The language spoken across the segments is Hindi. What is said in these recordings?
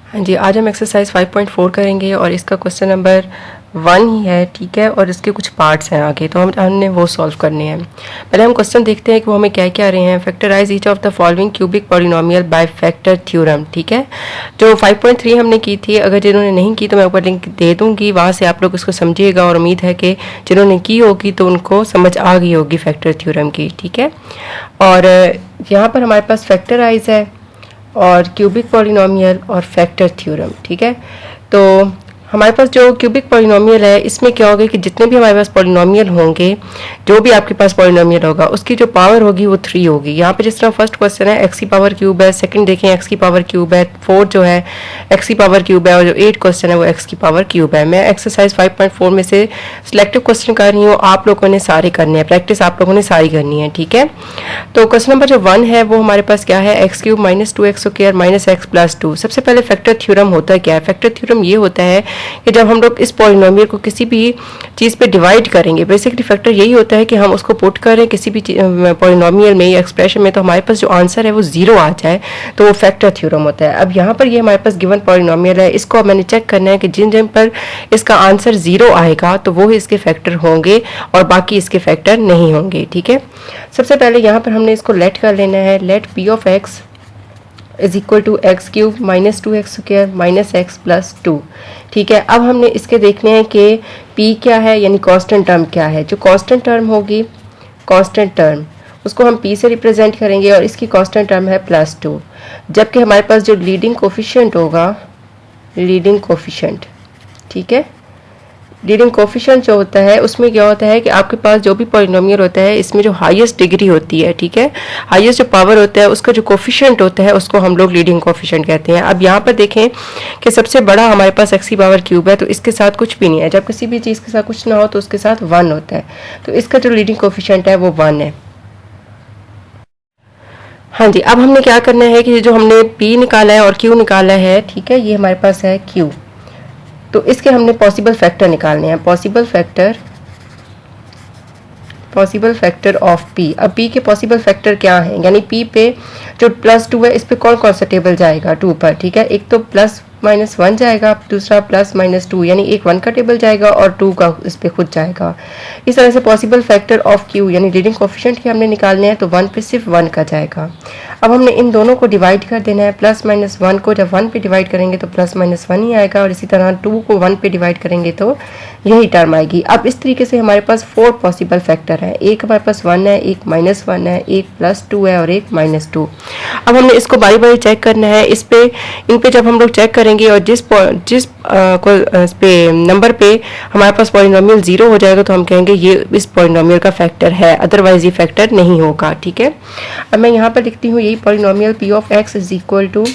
हाँ जी, आज हम एक्सरसाइज 5.4 करेंगे और इसका क्वेश्चन नंबर 1 ही है, ठीक है। और इसके कुछ पार्ट्स हैं आगे, तो हमने वो सॉल्व करने हैं। पहले हम क्वेश्चन देखते हैं कि वो हमें क्या क्या आ रहे हैं। Factorise each of the following cubic polynomial by factor theorem, ठीक है। जो 5.3 हमने की थी, अगर जिन्होंने नहीं की तो मैं ऊपर लिंक दे दूंगी, वहाँ से आप लोग इसको समझिएगा। और उम्मीद है कि जिन्होंने की होगी तो उनको समझ आ गई होगी फैक्टर थ्योरम की, ठीक है। और यहाँ पर हमारे पास फैक्टराइज है और क्यूबिक पॉलिनोमियल और फैक्टर थ्योरम, ठीक है। तो हमारे पास जो क्यूबिक पॉलिनोमियल है, इसमें क्या होगा कि जितने भी हमारे पास पॉलिनोमियल होंगे, जो भी आपके पास पॉलिनोमियल होगा उसकी जो पावर होगी वो 3 होगी। यहाँ पे जिस तरह फर्स्ट क्वेश्चन है एक्स की पावर क्यूब है, सेकंड देखें एक्स की पावर क्यूब है, फोर्थ जो है एक्स की पावर क्यूब है, और जो 8 क्वेश्चन है वो एक्स की पावर क्यूब है। मैं एक्सरसाइज 5.4 में से सिलेक्टिव क्वेश्चन कर रही हूँ, आप लोगों ने सारे करने हैं, प्रैक्टिस आप लोगों ने सारी करनी है, ठीक है। तो क्वेश्चन नंबर जो 1 है वो हमारे पास क्या है, x cube minus 2x square minus x plus 2। सबसे पहले फैक्टर थ्योरम होता है क्या है? फैक्टर थ्योरम ये होता है कि जब हम लोग इस पॉलिनोमियल को किसी भी चीज़ पे डिवाइड करेंगे, बेसिकली फैक्टर यही होता है कि हम उसको पुट करें किसी भी पॉलिनोमियल में या एक्सप्रेशन में, तो हमारे पास जो आंसर है वो 0 आ जाए, तो वो फैक्टर थ्योरम होता है। अब यहाँ पर ये हमारे पास गिवन पॉलिनोमियल है, इसको मैंने चेक करना है कि जिन जिन पर इसका आंसर 0 आएगा तो वो इसके फैक्टर होंगे और बाकी इसके फैक्टर नहीं होंगे, ठीक है। सबसे पहले यहाँ पर हमने इसको लेट कर लेना है, let p of x is equal to x cube minus 2x square minus x plus 2, ठीक है। अब हमने इसके देखने हैं कि p क्या है, यानी कांस्टेंट टर्म क्या है। जो कांस्टेंट टर्म होगी, कांस्टेंट टर्म उसको हम p से रिप्रेजेंट करेंगे और इसकी कांस्टेंट टर्म है प्लस 2। जबकि हमारे पास जो लीडिंग कोफिशिएंट होगा, लीडिंग कोफिशिएंट, ठीक है, लीडिंग कोफिशिएंट जो होता है उसमें क्या होता है कि आपके पास जो भी पॉलिनोमियल होता है इसमें जो हाईएस्ट डिग्री होती है, ठीक है, हाईएस्ट जो पावर होता है उसका जो कोफिशिएंट होता है उसको हम लोग लीडिंग कोफिशिएंट कहते हैं। अब यहाँ पर देखें कि सबसे बड़ा हमारे पास एक्स की पावर क्यूब है, तो इसके साथ कुछ भी नहीं है। जब किसी भी चीज़ के साथ कुछ ना हो तो उसके साथ 1 होता है, तो इसका जो लीडिंग कोफिशिएंट है वो 1 है। हाँ जी, अब हमने क्या करना है कि जो हमने p निकाला है और q निकाला है, ठीक है, ये हमारे पास है q, तो इसके हमने पॉसिबल फैक्टर निकालने हैं। Possible factor of p। अब p के पॉसिबल फैक्टर क्या हैं, यानी p पे जो प्लस 2 है इस पे कौन कौन सा टेबल जाएगा 2 पर, ठीक है। एक तो प्लस माइनस 1 जाएगा, दूसरा प्लस माइनस 2, यानी एक 1 का टेबल जाएगा और 2 का इस पे खुद जाएगा। इस तरह से पॉसिबल फैक्टर ऑफ q यानी लीडिंग कोफिशिएंट के हमने निकालने हैं, तो 1 पे सिर्फ 1 का जाएगा। अब हमने इन दोनों को डिवाइड कर देना है। प्लस माइनस 1 को जब 1 पे डिवाइड करेंगे तो प्लस माइनस 1 ही आएगा, और इसी तरह 2 को 1 पे डिवाइड करेंगे तो यही टर्म आएगी। अब इस तरीके से हमारे पास 4 पॉसिबल फैक्टर हैं। एक हमारे पास 1 है, एक माइनस 1 है, एक प्लस 2 है और एक माइनस 2। अब हमने इसको बारी बारी चेक करना है। इन पे जब हम लोग चेक करेंगे और जिस इस पे नंबर पे हमारे पास पॉलिनोमियल 0 हो जाएगा तो हम कहेंगे ये इस पॉलिनोमियल का फैक्टर है, अदरवाइज ये फैक्टर नहीं होगा, ठीक है। अब मैं यहाँ पर लिखती हूँ यही polynomial p of x is equal to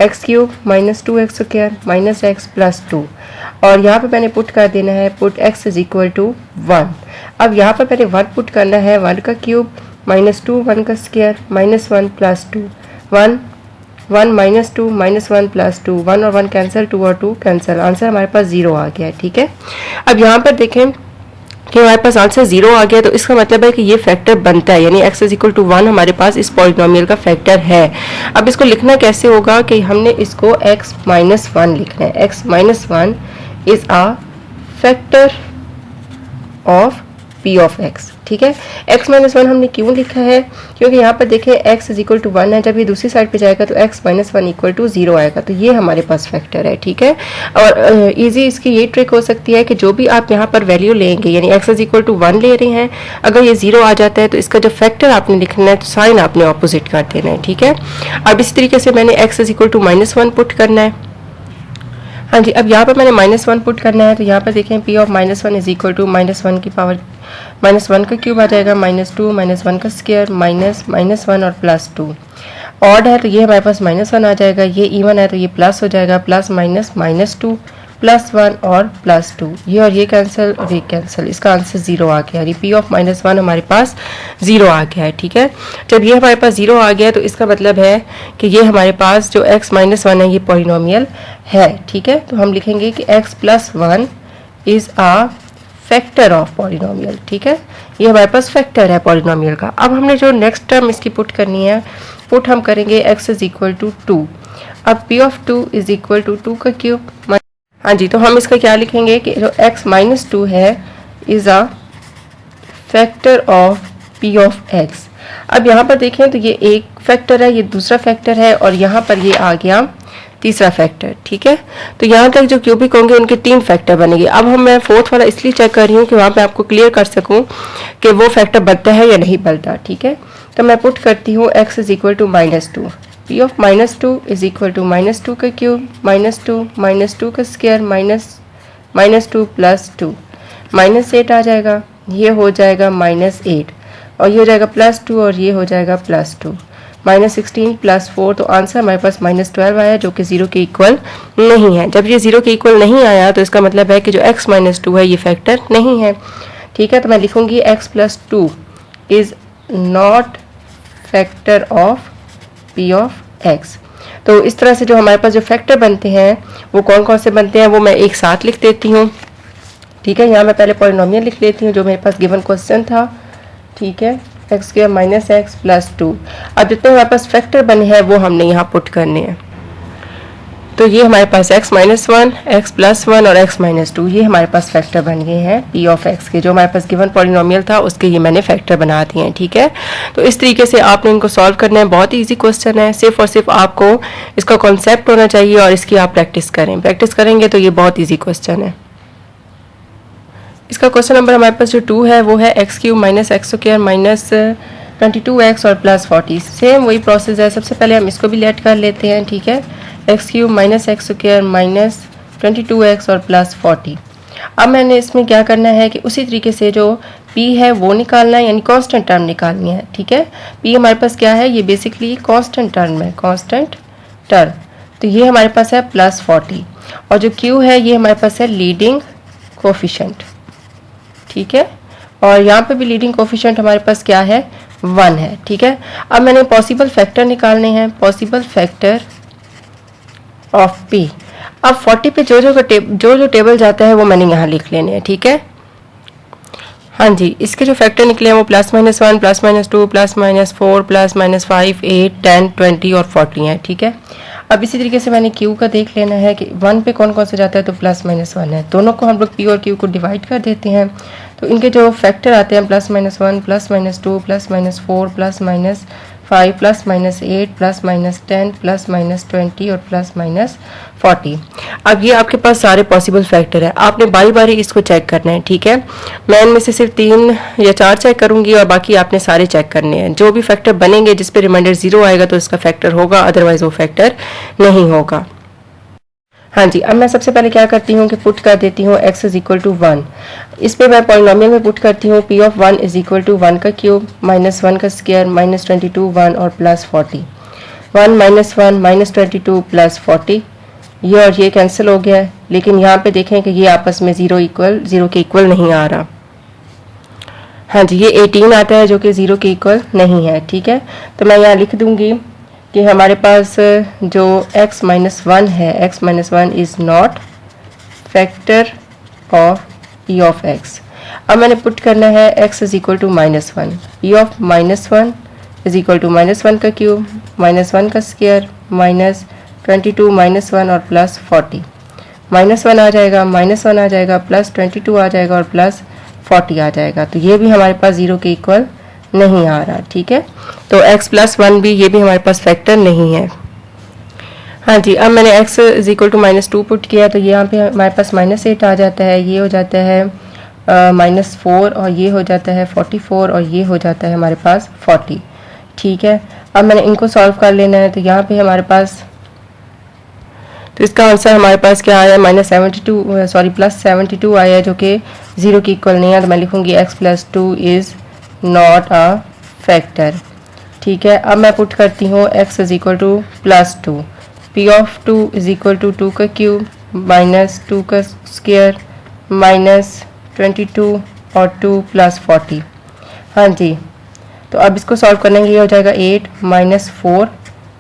x cube minus 2x square minus x plus 2, और यहाँ पे मैंने पुट कर देना है, put x is equal to 1। अब यहाँ पर मैंने 1 पुट करना है, 1 का क्यूब माइनस 2 1 का square minus 1 plus 2, 1 1 minus 2 minus 1 plus 2, 1 और 1 कैंसिल, 2 और 2 कैंसिल, आंसर हमारे पास 0 आ गया है, ठीक है। अब यहाँ पर देखें कि हमारे पास आंसर 0 आ गया, तो इसका मतलब है कि ये फैक्टर बनता है, यानी x इज इक्वल टू 1 हमारे पास इस पॉलिनोमियल का फैक्टर है। अब इसको लिखना कैसे होगा कि हमने इसको x माइनस 1 लिखना है। x minus 1 is a factor of p of x, ठीक है। x माइनस 1 हमने क्यों लिखा है, क्योंकि यहाँ पर देखें x इज इक्वल टू 1 है, जब ये दूसरी साइड पे जाएगा तो x माइनस 1 इक्वल टू 0 आएगा, तो ये हमारे पास फैक्टर है, ठीक है। और इजी इसकी ये ट्रिक हो सकती है कि जो भी आप यहाँ पर वैल्यू लेंगे, यानी x इज इक्वल टू 1 ले रहे हैं, अगर ये 0 आ जाता है तो इसका जो फैक्टर आपने लिखना है तो साइन आपने ऑपोजिट कर देना है, ठीक है। अब इसी तरीके से मैंने x is equal to minus 1 put करना है। हाँ जी, अब यहाँ पर मैंने माइनस 1 पुट करना है, तो यहाँ पर देखें p of minus 1 is equal to minus 1 की पावर माइनस 1 का क्यूब आ जाएगा माइनस 2 माइनस 1 का स्क्वायर माइनस माइनस 1 और प्लस 2। ऑड है तो ये हमारे पास माइनस 1 आ जाएगा, ये इवन है तो ये प्लस हो जाएगा, प्लस माइनस माइनस 2 प्लस 1 और प्लस 2, ये और ये कैंसिल और ये कैंसिल, इसका आंसर 0 आ गया, यानी p ऑफ माइनस 1 हमारे पास 0 आ गया है, ठीक है। जब ये हमारे पास 0 आ गया तो इसका मतलब है कि ये हमारे पास जो x माइनस 1 है ये पॉलिनोमियल है, ठीक है। तो हम लिखेंगे कि x plus 1 is a factor of polynomial, ठीक है, ये हमारे पास फैक्टर है पॉलिनोमियल का। अब हमने जो नेक्स्ट टर्म इसकी पुट करनी है, पुट हम करेंगे x इज इक्वल टू 2। अब p of 2 is equal to 2 का क्यूब। हाँ जी, तो हम इसका क्या लिखेंगे कि जो x माइनस 2 है is a factor of p of x। अब यहाँ पर देखें तो ये एक फैक्टर है, ये दूसरा फैक्टर है और यहाँ पर ये आ गया तीसरा फैक्टर। ठीक है, तो यहाँ तक जो क्यूबिक होंगे उनके 3 फैक्टर बनेंगे। अब हम मैं फोर्थ वाला इसलिए चेक कर रही हूँ कि वहाँ पे आपको क्लियर कर सकूँ कि वो फैक्टर बनता है या नहीं बनता। ठीक है, तो मैं पुट करती हूँ x is equal to -2, p of -2 is equal to -2 का क्यूब -2 का स्क्वायर -2 प्लस 2 -8 आ जाएगा, ये हो जाएगा -8 और ये हो जाएगा +2 और ये हो जाएगा +2 -16 प्लस 4। तो आंसर हमारे पास -12 आया जो कि 0 के इक्वल नहीं है। जब ये 0 के इक्वल नहीं आया तो इसका मतलब है कि जो x -2 है ये फैक्टर नहीं है। ठीक है, तो मैं लिखूंगी x + 2 is not factor of p of x। तो इस तरह से जो हमारे पास जो फैक्टर बनते हैं वो कौन कौन से बनते हैं वो मैं एक साथ लिख देती हूँ। ठीक है, यहाँ मैं पहले पॉलिनोमियल लिख लेती हूँ जो मेरे पास गिवन क्वेश्चन था। ठीक है, x² - x + 2। अब जितने हमारे पास फैक्टर बने हैं वो हमने यहाँ पुट करने हैं। तो ये हमारे पास x - 1, x + 1 और x - 2 ये हमारे पास फैक्टर बन गए हैं p ऑफ x के। जो हमारे पास गिवन पॉलिनोमियल था उसके ये मैंने फैक्टर बना दिए हैं। ठीक है, तो इस तरीके से आपने इनको सॉल्व करना है। बहुत ही ईजी क्वेश्चन है, सिर्फ और सिर्फ आपको इसका कॉन्सेप्ट होना चाहिए और इसकी आप प्रैक्टिस करें। प्रैक्टिस करेंगे तो ये बहुत ईजी क्वेश्चन है। इसका क्वेश्चन नंबर हमारे पास जो 2 है वो है x³ - x² - 22x और +40। सेम वही प्रोसेस है। सबसे पहले हम इसको भी लेट कर लेते हैं। ठीक है, x³ - x² - 22x और +40। अब मैंने इसमें क्या करना है कि उसी तरीके से जो p है वो निकालना है, यानी कांस्टेंट टर्म निकालनी है। ठीक है, p हमारे पास क्या है, ये बेसिकली कांस्टेंट टर्म है, कांस्टेंट टर्म। तो ये हमारे पास है +40 और जो q है ये हमारे पास है लीडिंग कोफिशिएंट। ठीक है, और यहाँ पे भी लीडिंग कोफिशिएंट हमारे पास क्या है, 1 है। ठीक है, अब मैंने पॉसिबल फैक्टर निकालने हैं, पॉसिबल फैक्टर ऑफ p। अब 40 पे जो टेबल जाता है वो मैंने यहाँ लिख लेने हैं। ठीक है, हाँ जी, इसके जो फैक्टर निकले हैं वो +-1, +-2, +-4, +-5, 8, 10, 20 और 40 हैं। ठीक है, अब इसी तरीके से मैंने q का देख लेना है कि 1 पे कौन कौन से जाता है, तो +-1 है। दोनों को हम लोग p और q को डिवाइड कर देते हैं। तो इनके जो फैक्टर आते हैं +-1, +-2, +-4, +-5, +-8, +-10, +-20 और +-40। अब ये आपके पास सारे पॉसिबल फैक्टर हैं, आपने बारी बारी इसको चेक करना है। ठीक है, मैं इनमें से सिर्फ 3 या 4 चेक करूंगी और बाकी आपने सारे चेक करने हैं। जो भी फैक्टर बनेंगे जिस पे रिमाइंडर 0 आएगा तो इसका फैक्टर होगा, अदरवाइज वो फैक्टर नहीं होगा। हाँ जी, अब मैं सबसे पहले क्या करती हूँ कि पुट कर देती हूँ x इज इक्वल टू 1। इस पर मैं पॉलिनोमियल में पुट करती हूँ p of 1 is equal to 1 का क्यूब -1 का स्क्वायर -22 1 और +40। 1 -1 -22 +40, ये और ये कैंसिल हो गया है। लेकिन यहाँ पे देखें कि ये आपस में 0 के इक्वल नहीं आ रहा। हाँ जी, ये 18 आता है जो कि 0 के इक्वल नहीं है। ठीक है, तो मैं यहाँ लिख दूँगी कि हमारे पास जो x - 1 है, x - 1 is not factor of p of x। अब मैंने पुट करना है x is equal to -1, p of -1 is equal to -1 का क्यूब -1 का स्क्वायर -22 -1 और +40। -1 आ जाएगा, -1 आ जाएगा, +22 आ जाएगा और +40 आ जाएगा। तो ये भी हमारे पास 0 के इक्वल नहीं आ रहा। ठीक है, तो x + 1 भी ये भी हमारे पास फैक्टर नहीं है। हाँ जी, अब मैंने x is equal to -2 put किया तो यहाँ पे हमारे पास -8 आ जाता है, ये हो जाता है -4 और ये हो जाता है 44 और ये हो जाता है हमारे पास 40। ठीक है, अब मैंने इनको सॉल्व कर लेना है। तो यहाँ पे हमारे पास, तो इसका आंसर हमारे पास क्या आया, +72 आया जो कि 0 के इक्वल नहीं है। तो मैं लिखूँगी x + 2 is not a factor. ठीक है, अब मैं पुट करती हूँ x is equal to +2, p of 2 is equal to 2 का क्यूब -2 का स्क्वायर -22 और 2 +40। हाँ जी, तो अब इसको सॉल्व करने के लिए हो जाएगा 8 -4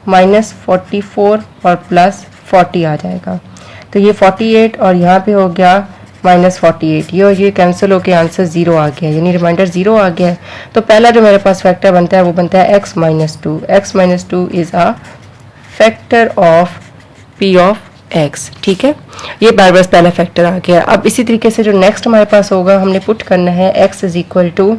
-44 और +40 आ जाएगा। तो ये 48 और यहाँ पे हो गया -48, ये और ये कैंसिल होकर आंसर 0 आ गया, यानी रिमाइंडर 0 आ गया है। तो पहला जो मेरे पास फैक्टर बनता है वो बनता है x - 2। x - 2 is a factor of p of x, ठीक है। ये बार बार पहला फैक्टर आ गया। अब इसी तरीके से जो नेक्स्ट हमारे पास होगा, हमने पुट करना है x is equal to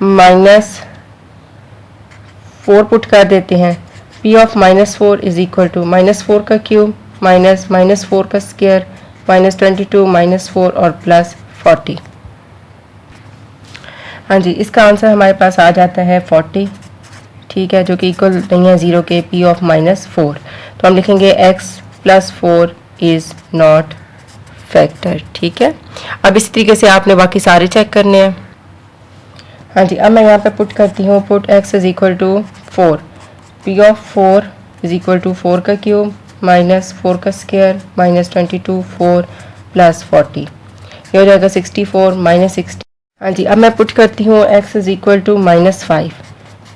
-4 put कर देते हैं। P of -4 is equal to -4 का क्यूब माइनस -4 का स्क्वायर -22 -4 और +40। हाँ जी, इसका आंसर हमारे पास आ जाता है 40, ठीक है, जो कि इक्वल नहीं है 0 के पी ऑफ -4। तो हम लिखेंगे x + 4 इज़ नॉट फैक्टर, ठीक है। अब इस तरीके से आपने बाकी सारे चेक करने हैं। हाँ जी, अब मैं यहाँ पे पुट करती हूँ, put x is equal to 4, p of 4 is equal to 4 का क्यूब -4 का स्क्वायर -22 4 +40, ये हो जाएगा 64 -60। हाँ जी, अब मैं पुट करती हूँ x is equal to -5,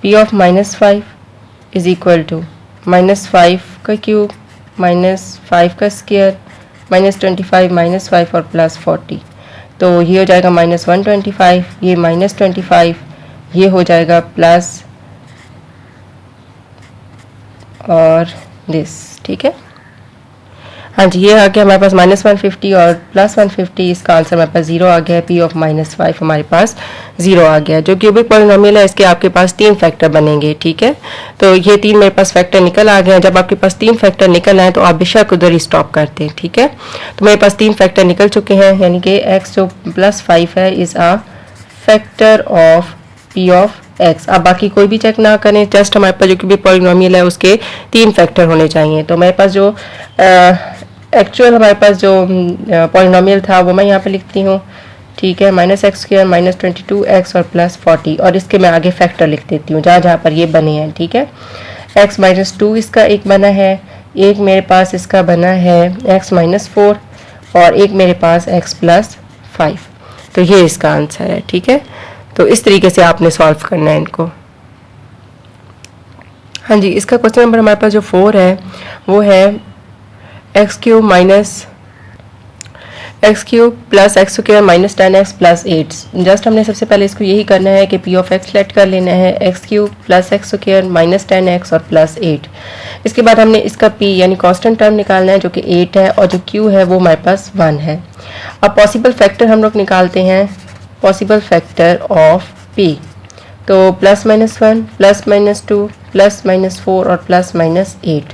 p of -5 is equal to -5 का क्यूब -5 का स्क्वायर -25 -5 और +40। तो ये हो जाएगा -125, ये -25, ये हो जाएगा प्लस और दिस, ठीक है। हाँ जी, ये आ गया हमारे पास -150 और +150, इसका आंसर हमारे पास 0 आ गया है। पी ऑफ -5 हमारे पास 0 आ गया, जो क्यूबिक पॉलिनोमियल है। इसके आपके पास 3 फैक्टर बनेंगे, ठीक है। तो ये 3 मेरे पास फैक्टर निकल आ गए हैं। जब आपके पास 3 फैक्टर निकल आए तो आप बेशक उधर ही स्टॉप करते हैं, ठीक है। तो मेरे पास 3 फैक्टर निकल चुके हैं, यानी कि x जो +5 है is a factor of p of x। अब बाकी कोई भी चेक ना करें, जस्ट हमारे पास जो क्यूबिक पॉलिनोमियल है उसके 3 फैक्टर होने चाहिए। तो मेरे पास जो एक्चुअल हमारे पास जो पॉलिनोमियल था वो मैं यहाँ पे लिखती हूँ, ठीक है, -x² -22x और +40, और इसके मैं आगे फैक्टर लिख देती हूँ जहाँ जहाँ पर ये बने हैं, ठीक है। x -2 इसका एक बना है, एक मेरे पास इसका बना है x -4 और एक मेरे पास x +5। तो ये इसका आंसर है, ठीक है। तो इस तरीके से आपने सॉल्व करना है इनको। हाँ जी, इसका क्वेश्चन नंबर हमारे पास जो 4 है वो है x³ plus x² -10x + 8। Just हमने सबसे पहले इसको यही करना है कि p ऑफ x सेलेक्ट कर लेना है, x³ प्लस x² -10x और +8। इसके बाद हमने इसका p यानी कांस्टेंट टर्म निकालना है जो कि 8 है, और जो q है वो हमारे पास 1 है। अब पॉसिबल फैक्टर हम लोग निकालते हैं, पॉसिबल फैक्टर ऑफ p। तो +-1 +-2 +-4 और +-8,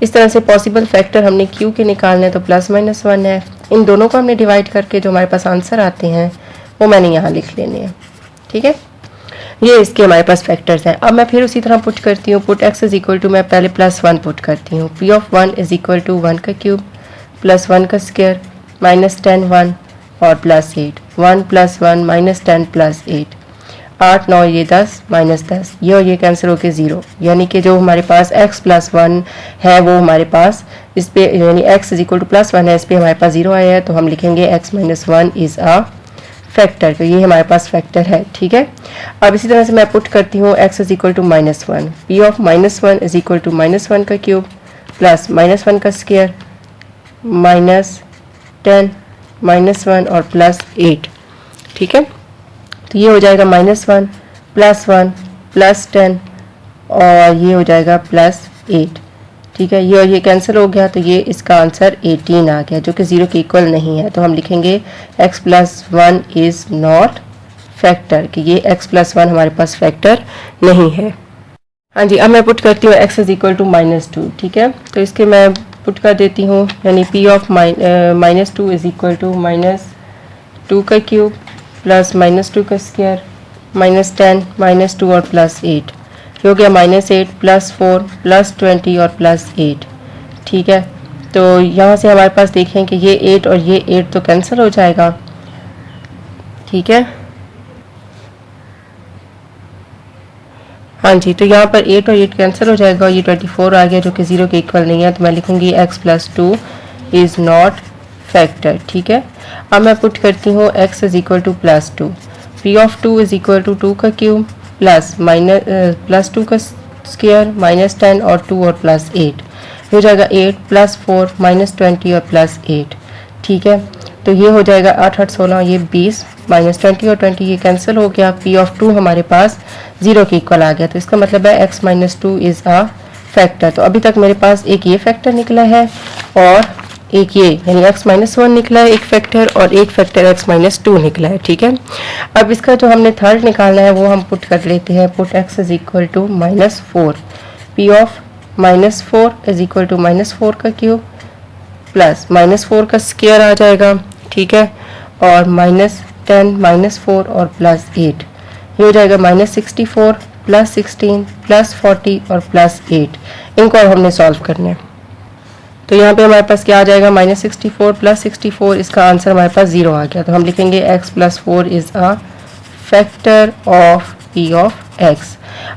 इस तरह से पॉसिबल फैक्टर हमने q के निकालने हैं। तो +-1 है, इन दोनों को हमने डिवाइड करके जो हमारे पास आंसर आते हैं वो मैंने यहाँ लिख लेने हैं, ठीक है। ये इसके हमारे पास फैक्टर्स हैं। अब मैं फिर उसी तरह पुट करती हूँ, put x is equal to, मैं पहले +1 पुट करती हूँ, p of 1 is equal to 1 का क्यूब +1 का स्क्वायर -10 1 और +8, 1 + 1 -10 + 8, 8 9 ये 10 -10, ये और ये कैंसिल होके 0, यानी कि जो हमारे पास x + 1 है वो हमारे पास इस पे, यानी x इज इक्वल टू +1 है, इस पे हमारे पास 0 आया है। तो हम लिखेंगे x - 1 इज़ आ फैक्टर। तो ये हमारे पास फैक्टर है, ठीक है। अब इसी तरह से मैं पुट करती हूँ x is equal to -1, p of -1 is equal to -1 का क्यूब प्लस -1 का स्क्वायर -10 -1 और +8, ठीक है। तो ये हो जाएगा -1 +1 +10 और ये हो जाएगा +8, ठीक है। ये और ये कैंसिल हो गया, तो ये इसका आंसर 18 आ गया, जो कि 0 के इक्वल नहीं है। तो हम लिखेंगे x + 1 इज़ नॉट फैक्टर, कि ये x + 1 हमारे पास फैक्टर नहीं है। हाँ जी, अब मैं पुट करती हूँ x इज इक्वल टू -2, ठीक है। तो इसके मैं पुट कर देती हूँ, यानी p of -2 is equal to -2 का क्यूब प्लस -2 का स्क्वायर -10 -2 और +8, हो गया -8 +4 +20 और +8, ठीक है। तो यहाँ से हमारे पास देखें कि ये 8 और ये 8 तो कैंसिल हो जाएगा, ठीक है। हाँ जी, तो यहाँ पर 8 और 8 कैंसिल हो जाएगा और ये 24 आ गया, जो कि 0 के इक्वल नहीं है। तो मैं लिखूँगी x + 2 इज़ नॉट फैक्टर, ठीक है। अब मैं पुट करती हूँ x is equal to +2, p of 2 is equal to 2 का क्यूब प्लस +2 का स्क्वायर -10 और 2 और +8, हो जाएगा 8 +4 -20 और +8, ठीक है। तो ये हो जाएगा 8 8 16, ये 20 -20 और 20 ये कैंसिल हो गया। पी ऑफ 2 हमारे पास 0 के इक्वल आ गया। तो इसका मतलब है x - 2 इज़ आ फैक्टर। तो अभी तक मेरे पास एक ये फैक्टर निकला है और एक ये यानी x-1 निकला है एक फैक्टर, और एक फैक्टर x-2 निकला है। ठीक है, अब इसका जो हमने थर्ड निकालना है वो हम पुट कर लेते हैं। Put x is equal to -4, p of -4 is equal to -4 का क्यूब प्लस -4 का स्क्वायर आ जाएगा। ठीक है, और -10 -4 और प्लस 8, ये हो जाएगा -64 प्लस 16 प्लस 40 और प्लस 8। इनको अब हमने सॉल्व करना है। तो यहाँ पे हमारे पास क्या आ जाएगा, -64 प्लस 64, इसका आंसर हमारे पास 0 आ गया। तो हम लिखेंगे x+4 is a factor of p of x।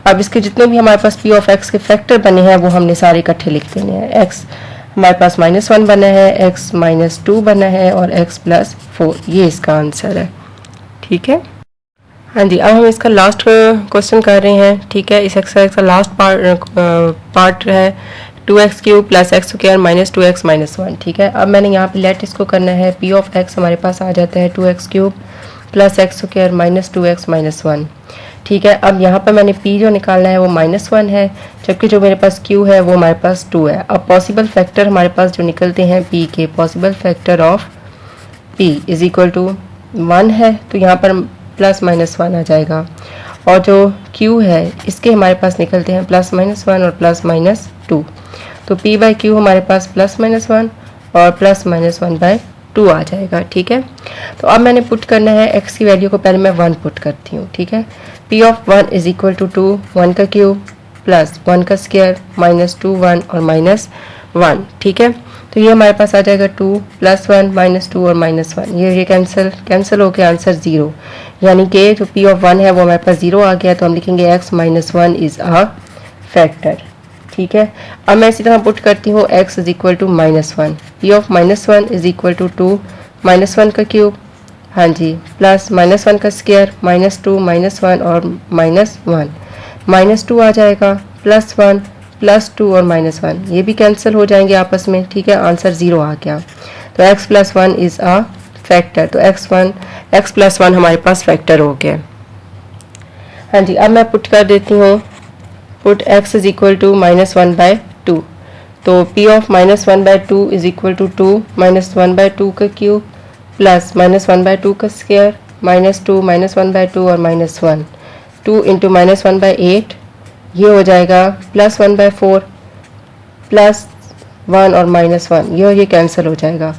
अब इसके जितने भी हमारे पास p ऑफ x के फैक्टर बने हैं वो हमने सारे इकट्ठे लिख देने हैं। x हमारे पास -1 बना है, x-2 बना है और x+4, ये इसका आंसर है। ठीक है, हाँ जी, अब हम इसका लास्ट क्वेश्चन कर रहे हैं। ठीक है, इस एक्सरसाइज का लास्ट पार्ट है 2x³ plus x² minus 2x minus 1। ठीक है, अब मैंने यहाँ पे लेट इसको करना है। p ऑफ x हमारे पास आ जाता है 2x³ plus x² minus 2x minus 1। ठीक है, अब यहाँ पर मैंने p जो निकालना है वो -1 है, जबकि जो मेरे पास q है वो हमारे पास 2 है। अब पॉसिबल फैक्टर हमारे पास जो निकलते हैं p के, possible factor of p is equal to 1 है, तो यहाँ पर प्लस -1 आ जाएगा। और जो q है इसके हमारे पास निकलते हैं +-1 और +-2, तो p/q हमारे पास +-1 और +-1/2 आ जाएगा। ठीक है, तो अब मैंने पुट करना है x की वैल्यू को, पहले मैं 1 पुट करती हूँ। ठीक है, p of 1 is equal to 2, 1 का क्यूब प्लस 1 का स्क्वायर माइनस 2 1 और -1। ठीक है, तो ये हमारे पास आ जाएगा 2 + 1 -2 और -1, ये कैंसिल होकर आंसर 0, यानी कि जो p ऑफ 1 है वो हमारे पास 0 आ गया। तो हम लिखेंगे x-1 इज अ फैक्टर। ठीक है, अब मैं इसी तरह पुट करती हूँ x is equal to -1, p of -1 is equal to 2 -1 का क्यूब, हाँ जी, प्लस -1 का स्क्वायर -2 -1 और -1, -2 आ जाएगा, +1 +2 और -1, ये भी कैंसिल हो जाएंगे आपस में। ठीक है, आंसर 0 आ गया। तो x+1 इज अ फैक्टर, तो x+1 हमारे पास फैक्टर हो गया। हाँ जी, अब मैं पुट कर देती हूँ, put x is equal to -1/2, तो p of -1/2 is equal to 2 -1/2 का क्यूब प्लस -1/2 का स्क्वायर -2 -1/2 और -1, 2 इंटू -1/8, ये हो जाएगा +1/4 +1 और -1, ये कैंसिल हो जाएगा।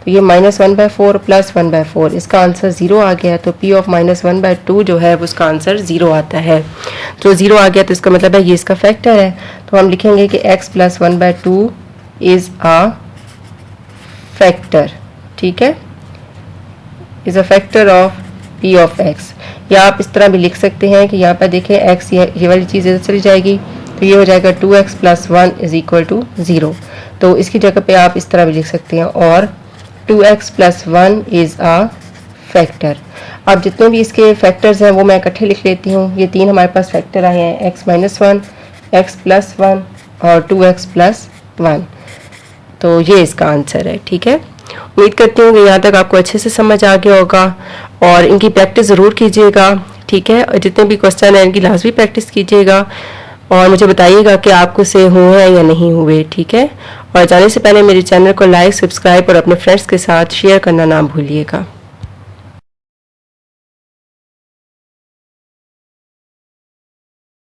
तो ये -1/4 +1/4, इसका आंसर 0 आ गया। तो p ऑफ -1/2 जो है उसका आंसर 0 आता है। तो 0 आ गया तो इसका मतलब है ये इसका फैक्टर है। तो हम लिखेंगे कि x+1/2 इज अ फैक्टर। ठीक है, is a factor of p of x। या आप इस तरह भी लिख सकते हैं कि यहाँ पर देखें x, ये वाली चीज़ इधर चली जाएगी, तो ये हो जाएगा 2x + 1 इज इक्वल टू 0। तो इसकी जगह पे आप इस तरह भी लिख सकते हैं, और 2x + 1 इज अ फैक्टर। अब जितने भी इसके फैक्टर्स हैं वो मैं इकट्ठे लिख लेती हूँ। ये 3 हमारे पास फैक्टर आए हैं, x-1, x+1 और 2x + 1, तो ये इसका आंसर है। ठीक है, उम्मीद करती हूँ कि यहाँ तक आपको अच्छे से समझ आ गया होगा, और इनकी प्रैक्टिस ज़रूर कीजिएगा। ठीक है, और जितने भी क्वेश्चन हैं इनकी लाजमी प्रैक्टिस कीजिएगा, और मुझे बताइएगा कि आपको से हुए हैं या नहीं हुए। ठीक है, और जाने से पहले मेरे चैनल को लाइक, सब्सक्राइब और अपने फ्रेंड्स के साथ शेयर करना ना भूलिएगा।